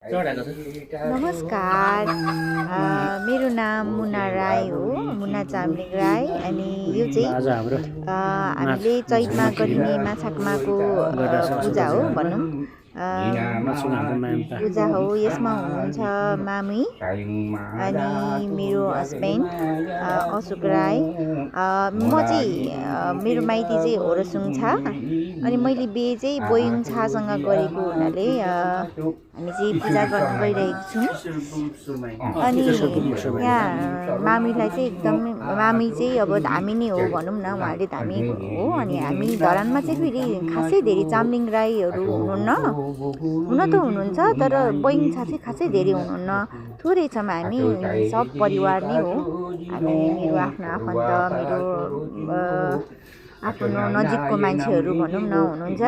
नमस्कार मेरो नाम मुना राई हो, मुना चामलिङ राई। अनि यो चाहिँ हामीले चैतमा गरिने माछामाको पूजा हो भनौँ। पूजा हो। यसमा हुनुहुन्छ मामी अनि मेरो हस्बेन्ड अशोक राई। म चाहिँ मेरो माइती चाहिँ होरसुङ छ अनि मैले बिहे चाहिँ बोइङ छासँग गरेको हुनाले हामी चाहिँ पूजा गर्न गइरहेको छौँ। अनि यहाँ मामीलाई चाहिँ एकदम मामी चाहिँ अब धामी नै हो भनौँ न, उहाँले धामी हो। अनि हामी धरानमा चाहिँ फेरि खासै धेरै चामलिङ राईहरू हुनुहुन्न, हुन त हुनुहुन्छ तर बोइङ छा चाहिँ खासै धेरै हुनुहुन्न, थोरै छौँ हामी। सब परिवार नै हो हामी, मेरो आफ्नो आफन्त, मेरो आफ्नो नजिकको मान्छेहरू भनौँ न हुनुहुन्छ।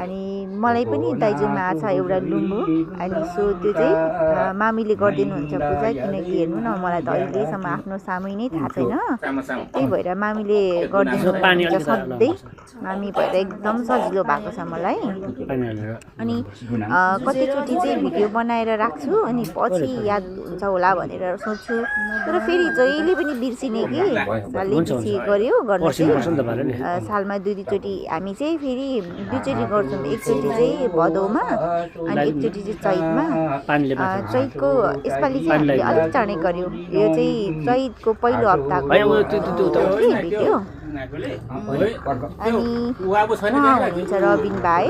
अनि मलाई पनि दाइजोमा छ एउटा लुम्बु। अनि सो त्यो चाहिँ मामीले गरिदिनुहुन्छ पूजा, किनकि हेर्नु न मलाई त अहिलेसम्म आफ्नो सामै नै थाहा छैन, त्यही भएर मामीले गरिदिनुहुन्छ सधैँ। मामी भएर एकदम सजिलो भएको छ मलाई। अनि कतिचोटि चाहिँ भिडियो बनाएर राख्छु अनि पछि याद हुन्छ होला भनेर सोच्छु, तर फेरि जहिले पनि बिर्सिने कि सालले पछि गऱ्यो गर्नु चाहिँ। सालमा दुईचोटि हामी चाहिँ फेरि दुईचोटि गर्छौँ, एकचोटि चाहिँ भदौमा अनि एकचोटि चाहिँ चैतमा। चैतको यसपालि चाहिँ हामीले अलिक चाँडै गऱ्यौँ, यो चाहिँ चैतको पहिलो हप्ताको भिडियो। अनि उहाँ हुनुहुन्छ रबिन भाइ।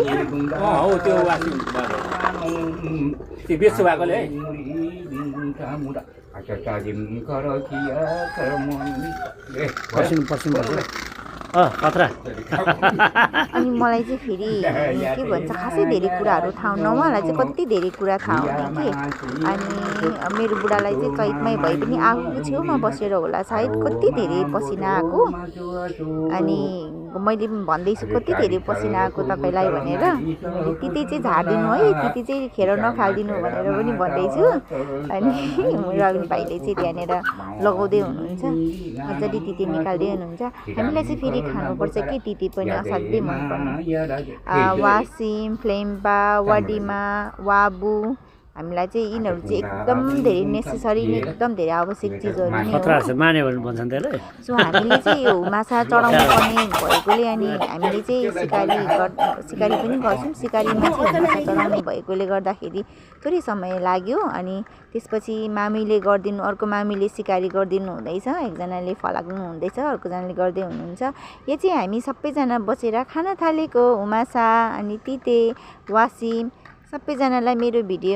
अनि मलाई चाहिँ फेरि के भन्छ खासै धेरै कुराहरू थाहा हुन्न, उहाँलाई चाहिँ कति धेरै कुरा थाहा हुने कि। अनि मेरो बुढालाई चाहिँ चैतमै भए पनि आगोको छेउमा बसेर होला सायद कति धेरै पसिना आएको। अनि मैले भन्दैछु कति धेरै पसिना आएको तपाईँलाई भनेर, तिते चाहिँ झारिदिनु है, तिते चाहिँ खेर नफालिदिनु भनेर पनि भन्दैछु। अनि रबिन भाइले चाहिँ त्यहाँनिर लगाउँदै हुनुहुन्छ, मजाले तिते निकाल्दै हुनुहुन्छ। हामीलाई चाहिँ फेरि खानुपर्छ कि तिते पनि असाध्यै मनपर्ने। वासिम, फ्लेम्पा, वाडिमा, वाबु, हामीलाई चाहिँ यिनीहरू चाहिँ एकदम धेरै नेसेसरी, एकदम धेरै आवश्यक चिजहरू नै हो। सो हामीले चाहिँ यो माछा चढाउनु पर्ने भएकोले अनि हामीले चाहिँ सिकारी पनि गर्छौँ। सिकारीमा चाहिँ माछा चढाउने भएकोले गर्दाखेरि थोरै समय लाग्यो। अनि त्यसपछि मामीले गरिदिनु, अर्को मामीले सिकारी गरिदिनु हुँदैछ, एकजनाले फलाक्नु हुँदैछ, अर्कोजनाले गर्दै हुनुहुन्छ। यो चाहिँ हामी सबैजना बसेर खान थालेको माछा अनि तिते वासिम सबैजनालाई मेरो भिडियो